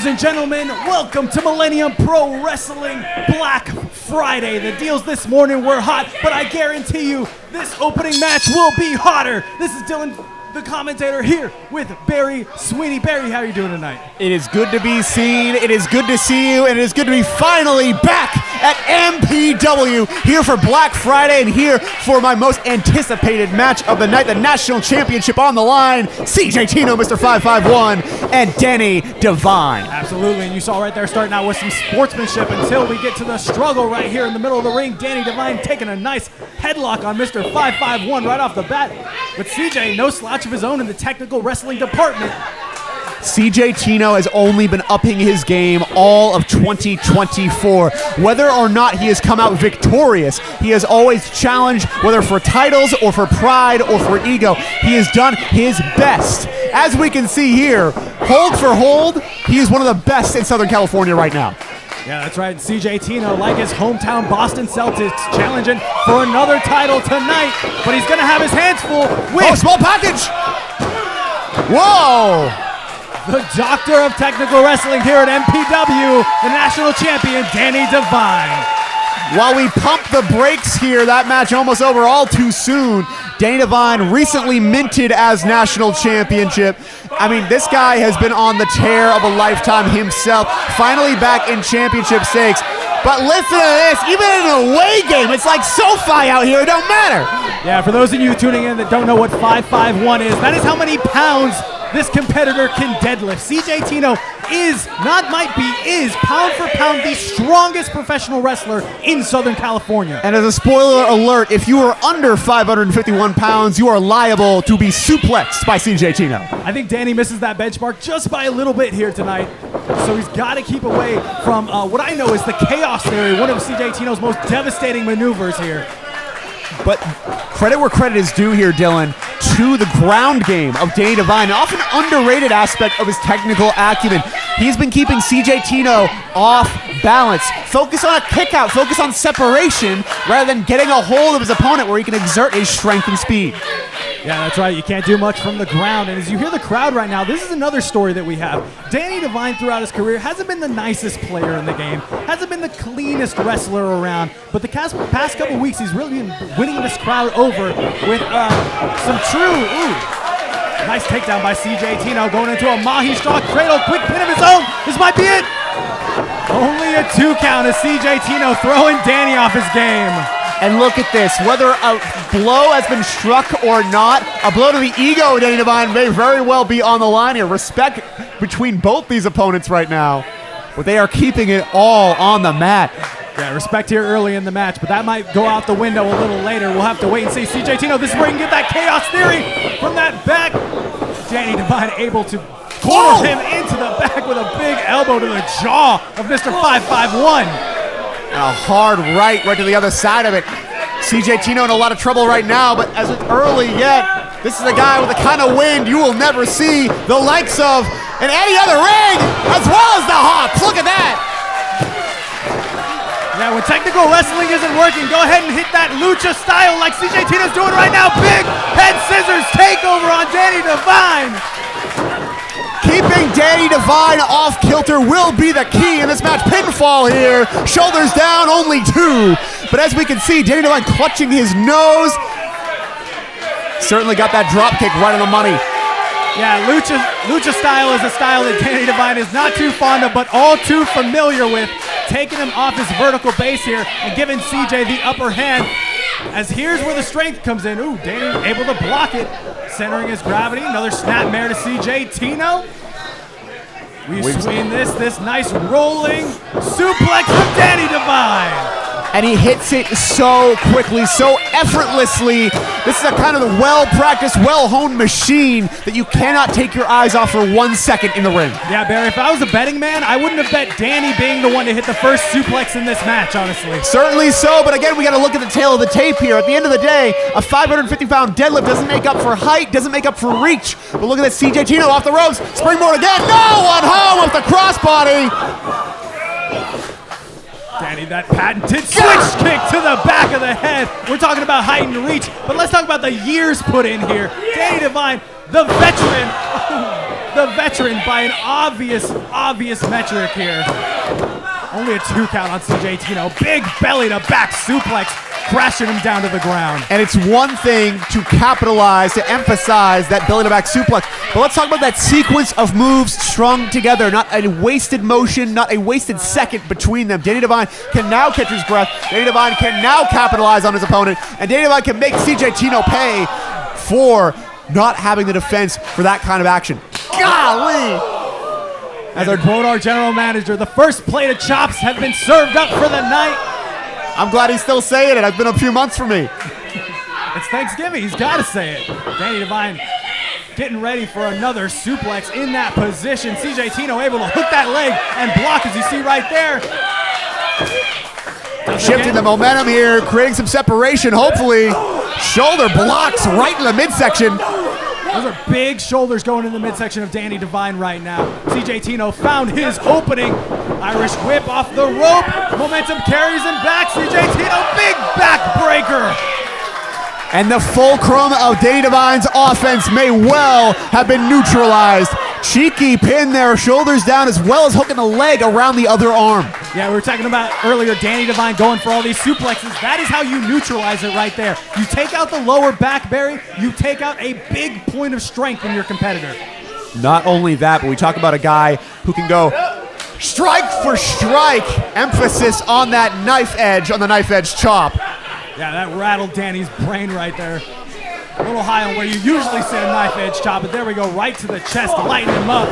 Ladies and gentlemen, welcome to Millennium Pro Wrestling Black Friday. The deals this morning were hot, but I guarantee you this opening match will be hotter. This is Dylan, the commentator, here with Barry Sweeney. Barry, how are you doing tonight? It is good to be seen, it is good to see you, and it is good to be finally back at MPW, here for Black Friday and here for my most anticipated match of the night, the National Championship on the line. CJ Tino, Mr. 551, and Danny Devine. Absolutely, and you saw right there starting out with some sportsmanship until we get to the struggle right here in the middle of the ring. Danny Devine taking a nice headlock on Mr. 551 right off the bat. But CJ, no slouch of his own in the technical wrestling department. CJ Tino has only been upping his game all of 2024. Whether or not he has come out victorious, he has always challenged, whether for titles or for pride or for ego. He has done his best. As we can see here, hold for hold, he is one of the best in Southern California right now. Yeah, that's right. CJ Tino, like his hometown Boston Celtics, challenging for another title tonight, but he's going to have his hands full with... Oh, small package! Whoa! The doctor of technical wrestling here at MPW, the national champion, Danny Devine. While we pump the brakes here, that match almost over all too soon. Danny Devine recently minted as national championship. I mean, this guy has been on the tear of a lifetime himself, finally back in championship stakes. But listen to this, even in an away game, it's like SoFi out here, it don't matter. Yeah, for those of you tuning in that don't know what 551 is, that is how many pounds this competitor can deadlift. CJ Tino is pound for pound the strongest professional wrestler in Southern California. And as a spoiler alert, if you are under 551 pounds, you are liable to be suplexed by CJ Tino. I think Danny misses that benchmark just by a little bit here tonight. So he's got to keep away from what I know is the Chaos Theory, one of CJ Tino's most devastating maneuvers here. But credit where credit is due here, Dylan, to the ground game of Danny Devine, an often underrated aspect of his technical acumen. He's been keeping CJ Tino off balance. Focus on a kick out, focus on separation, rather than getting a hold of his opponent where he can exert his strength and speed. Yeah, that's right. You can't do much from the ground. And as you hear the crowd right now, this is another story that we have. Danny Devine throughout his career hasn't been the nicest player in the game, hasn't been the cleanest wrestler around, but the past couple weeks he's really been winning this crowd over with some true, nice takedown by CJ Tino, going into a Mahi straw cradle, quick pin of his own. This might be it. Only a 2 count as CJ Tino throwing Danny off his game. And look at this, whether a blow has been struck or not, a blow to the ego of Danny Devine may very well be on the line here. Respect between both these opponents right now, but they are keeping it all on the mat. Yeah, respect here early in the match, but that might go out the window a little later. We'll have to wait and see. CJ Tino, this is where you can get that Chaos Theory from that back. Danny Devine able to corner him into the back with a big elbow to the jaw of Mr. 551. A hard right to the other side of it. CJ Tino in a lot of trouble right now, but as it's early yet, this is a guy with the kind of wind you will never see the likes of in any other ring, as well as the hops. Look at that. Yeah, when technical wrestling isn't working, go ahead and hit that lucha style like CJ Tino's doing right now. Big head scissors takeover on Danny Devine. Keeping Danny Devine off kilter will be the key in this match. Pinfall here, shoulders down, only 2. But as we can see, Danny Devine clutching his nose. Certainly got that drop kick right on the money. Yeah, lucha style is a style that Danny Devine is not too fond of, but all too familiar with. Taking him off his vertical base here and giving CJ the upper hand. As here's where the strength comes in. Ooh, Danny able to block it. Centering his gravity. Another snapmare to CJ Tino. We've seen this nice rolling suplex from Danny Devine. And he hits it so quickly, so effortlessly. This is a kind of well-practiced, well-honed machine that you cannot take your eyes off for 1 second in the ring. Yeah, Barry, if I was a betting man, I wouldn't have bet Danny being the one to hit the first suplex in this match, honestly. Certainly so, but again, we got to look at the tail of the tape here. At the end of the day, a 550-pound deadlift doesn't make up for height, doesn't make up for reach. But look at this, CJ Tino off the ropes, springboard again. No, one home with the crossbody. Danny, that patented switch kick to the back of the head. We're talking about height and reach, but let's talk about the years put in here. Danny Devine, the veteran, by an obvious metric here. Only a 2 count on CJ Tino. Big belly to back suplex, crashing him down to the ground. And it's one thing to capitalize, to emphasize that belly to back suplex, but let's talk about that sequence of moves strung together. Not a wasted motion, not a wasted second between them. Danny Devine can now catch his breath. Danny Devine can now capitalize on his opponent. And Danny Devine can make CJ Tino pay for not having the defense for that kind of action. Golly! As our quote our general manager, the first plate of chops have been served up for the night. I'm glad he's still saying it. It's been a few months for me. It's Thanksgiving. He's got to say it. Danny Devine getting ready for another suplex in that position. CJ Tino able to hook that leg and block, as you see right there. Shifting the momentum here, creating some separation, hopefully. Shoulder blocks right in the midsection. Those are big shoulders going in the midsection of Danny Devine right now. CJ Tino found his opening. Irish whip off the rope. Momentum carries him back. CJ Tino, big backbreaker. And the fulcrum of Danny Devine's offense may well have been neutralized. Cheeky pin there, shoulders down, as well as hooking the leg around the other arm. Yeah, we were talking about earlier Danny Devine going for all these suplexes. That is how you neutralize it right there. You take out the lower back, Barry. You take out a big point of strength in your competitor. Not only that, but we talk about a guy who can go strike for strike. Emphasis on that knife edge, on the knife edge chop. Yeah, that rattled Danny's brain right there. A little high on where you usually see a knife edge chop, but there we go, right to the chest, lighting him up.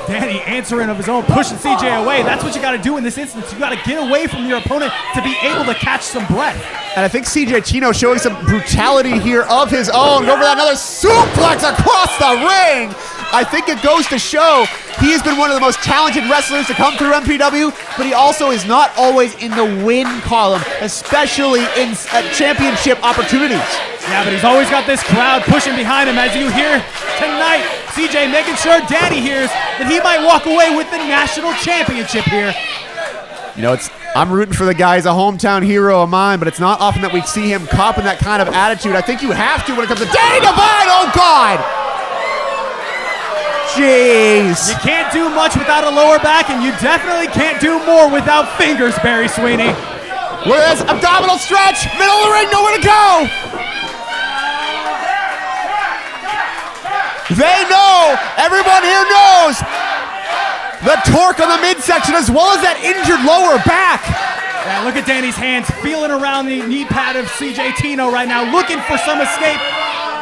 Danny answering of his own, pushing CJ away. That's what you got to do in this instance. You got to get away from your opponent to be able to catch some breath. And I think CJ Tino showing some brutality here of his own. Go for that another suplex across the ring. I think it goes to show he has been one of the most talented wrestlers to come through MPW, but he also is not always in the win column, especially in championship opportunities. Yeah, but he's always got this crowd pushing behind him, as you hear tonight. CJ making sure Danny hears that he might walk away with the national championship here. You know, I'm rooting for the guy. He's a hometown hero of mine, but it's not often that we see him copping that kind of attitude. I think you have to when it comes to Danny Devine. Oh, God. Jeez. You can't do much without a lower back, and you definitely can't do more without fingers, Barry Sweeney. Look at this abdominal stretch. Middle of the ring, nowhere to go. They know, everyone here knows, the torque on the midsection as well as that injured lower back. Yeah, look at Danny's hands feeling around the knee pad of CJ Tino right now, looking for some escape.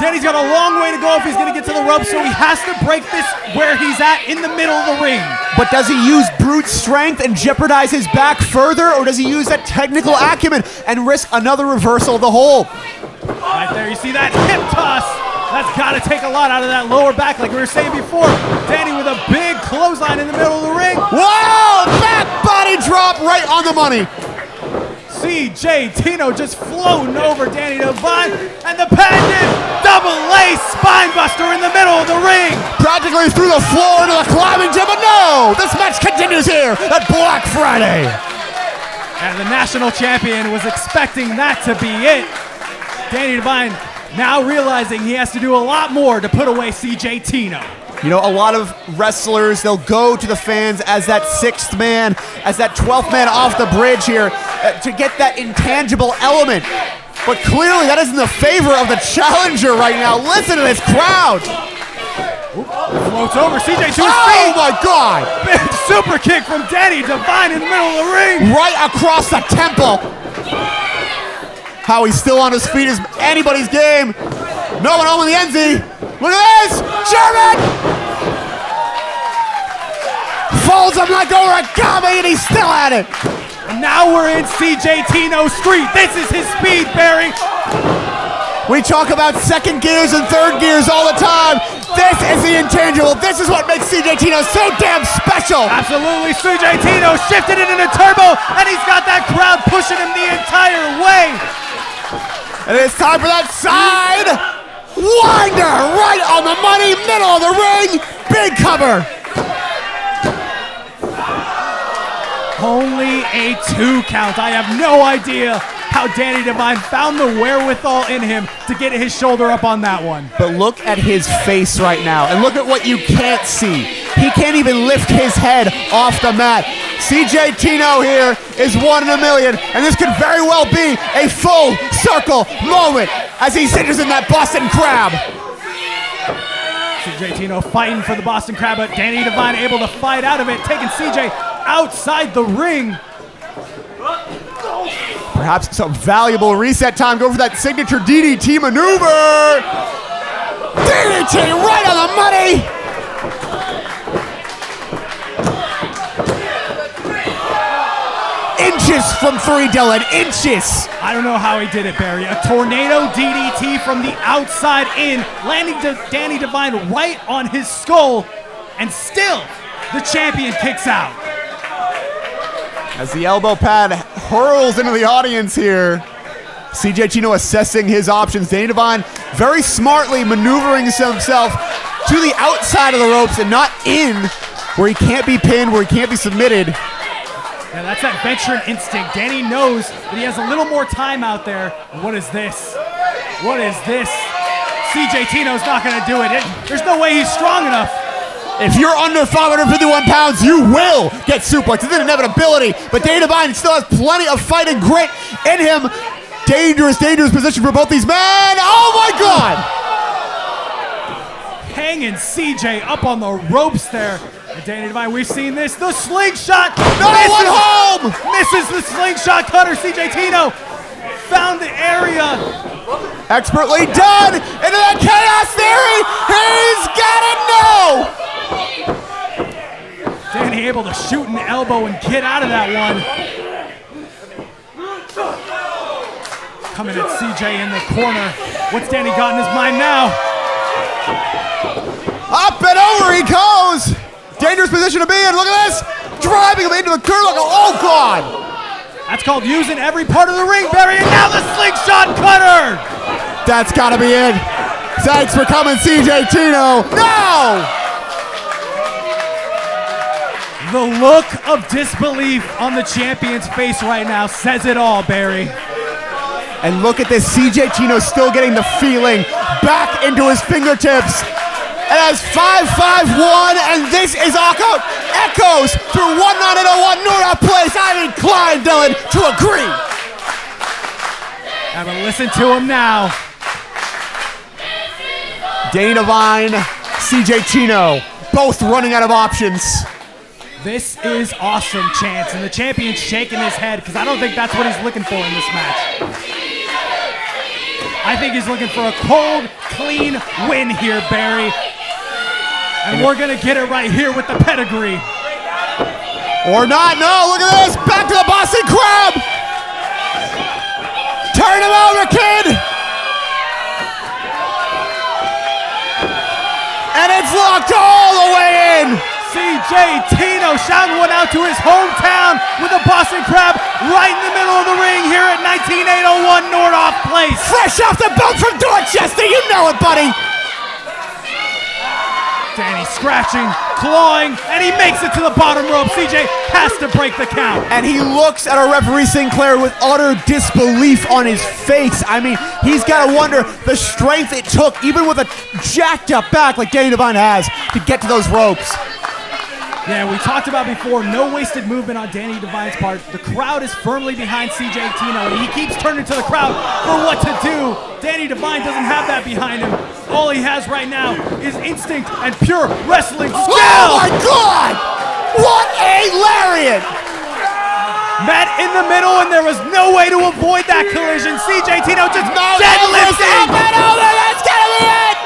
Danny's got a long way to go if he's going to get to the ropes, so he has to break this where he's at in the middle of the ring. But does he use brute strength and jeopardize his back further, or does he use that technical acumen and risk another reversal of the hold? Right there, you see that hip toss. That's got to take a lot out of that lower back, like we were saying before. Danny with a big clothesline in the middle of the ring. Whoa! That body drop right on the money. CJ Tino just floating over Danny Devine, and the patented double-A spine buster in the middle of the ring. Practically through the floor into the climbing gym, but no! This match continues here at Black Friday. And the national champion was expecting that to be it. Danny Devine now realizing he has to do a lot more to put away CJ Tino. You know, a lot of wrestlers, they'll go to the fans as that sixth man, as that 12th man off the bridge here to get that intangible element. But clearly that is in the favor of the challenger right now. Listen to this crowd. Floats over CJ to his Oh feet. my God. Big super kick from Danny Devine in the middle of the ring. Right across the temple. How he's still on his feet is anybody's game. No one home in the NZ. Look at this! German! Folds him like origami and he's still at it! Now we're in CJ Tino Street. This is his speed, Barry. We talk about second gears and third gears all the time. This is the intangible. This is what makes CJ Tino so damn special. Absolutely, CJ Tino shifted it into turbo, and he's got that crowd pushing him the entire way. And it's time for that side winder right on the money, middle of the ring, big cover. Only a 2 count. I have no idea how Danny Devine found the wherewithal in him to get his shoulder up on that one. But look at his face right now, and look at what you can't see. He can't even lift his head off the mat. CJ Tino here is 1 in a million, and this could very well be a full circle moment as he cinches in that Boston Crab. CJ Tino fighting for the Boston Crab, but Danny Devine able to fight out of it, taking CJ outside the ring. Perhaps some valuable reset time. Go for that signature DDT maneuver. DDT right on the money. Inches from 3, Dylan, inches. I don't know how he did it, Barry. A tornado DDT from the outside in, landing Danny Devine right on his skull, and still the champion kicks out. As the elbow pad hurls into the audience here, CJ Tino assessing his options. Danny Devine very smartly maneuvering himself to the outside of the ropes and not in, where he can't be pinned, where he can't be submitted. Yeah, that's that veteran instinct. Danny knows that he has a little more time out there. What is this? What is this? CJ Tino's not going to do it. There's no way he's strong enough. If you're under 551 pounds, you will get suplexed. It's an inevitability, but Danny Devine still has plenty of fighting grit in him. Dangerous, dangerous position for both these men. Oh my God! Hanging CJ up on the ropes there. And Danny Devine, we've seen this. The slingshot. No one home! Misses the slingshot cutter. CJ Tino found the area. Expertly done into that chaos theory. He's got it. No! Danny able to shoot an elbow and get out of that one. Coming at CJ in the corner. What's Danny got in his mind now? Up and over he goes. Dangerous position to be in. Look at this. Driving him into the curb. Oh, God. That's called using every part of the ring, Barry. And now the slingshot cutter. That's got to be it. Thanks for coming, CJ Tino. No! The look of disbelief on the champion's face right now says it all, Barry. And look at this. CJ Tino still getting the feeling back into his fingertips. And as 551, and this is echoes through 1901 North Place. I'm inclined, Dylan, to agree. I'm gonna listen to him now. Danny Devine, CJ Tino, both running out of options. This is awesome, Chance, and the champion's shaking his head because I don't think that's what he's looking for in this match. I think he's looking for a cold, clean win here, Barry. And we're gonna get it right here with the pedigree. Or not, no, look at this, back to the Boston Crab. Turn him over, kid. And it's locked all the way in. CJ Tino shouting one out to his hometown with a Boston Crab right in the middle of the ring here at 19801 Nordoff Place. Fresh off the boat from Dorchester, you know it, buddy. Danny scratching, clawing, and he makes it to the bottom rope. CJ has to break the count. And he looks at our referee Sinclair with utter disbelief on his face. I mean, he's got to wonder the strength it took, even with a jacked up back like Danny Devine has, to get to those ropes. Yeah, we talked about before, no wasted movement on Danny Devine's part. The crowd is firmly behind CJ Tino, and he keeps turning to the crowd for what to do. Danny Devine doesn't have that behind him. All he has right now is instinct and pure wrestling skill. Oh my God! What a lariat! Met in the middle, and there was no way to avoid that collision. CJ Tino just deadlifting. Up and over, that's gotta be it!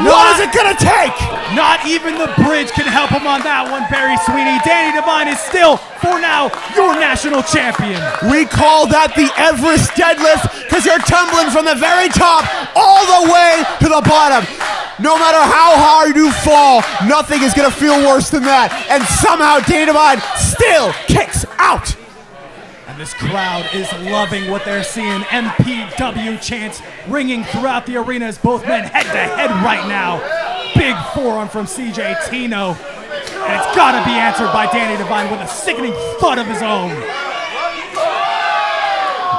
What is it gonna take? Not even the bridge can help him on that one, Barry Sweeney. Danny Devine is still, for now, your national champion. We call that the Everest deadlift because you're tumbling from the very top all the way to the bottom. No matter how hard you fall, nothing is gonna feel worse than that. And somehow Danny Devine still kicks out. And this crowd is loving what they're seeing. MPW chants ringing throughout the arena as both men head to head right now. Big forearm from CJ Tino. And it's got to be answered by Danny Devine with a sickening thud of his own.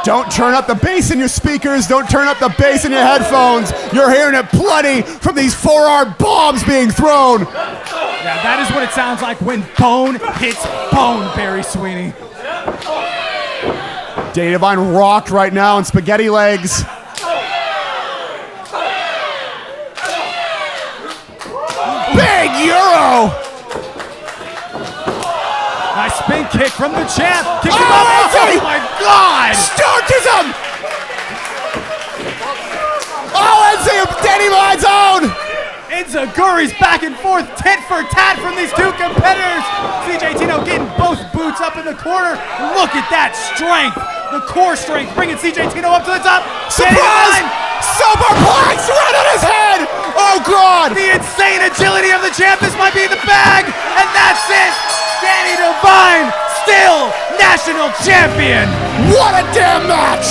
Don't turn up the bass in your speakers. Don't turn up the bass in your headphones. You're hearing it plenty from these forearm bombs being thrown. Yeah, that is what it sounds like when bone hits bone, Barry Sweeney. Danny Devine rocked right now in spaghetti legs. Big Euro! Nice spin kick from the champ. Kick him Oh, up. Enzi! Oh my God! Starchism! Oh, Enzi, Danny Devine's own! Enziguri's back and forth, tit for tat from these two competitors. CJ Tino getting both boots up in the corner. Look at that strength. The core strength bringing CJ Tino up to the top. Surprise! Superplex right on his head! Oh, God! The insane agility of the champ. This might be the bag. And that's it. Danny Devine, still national champion. What a damn match!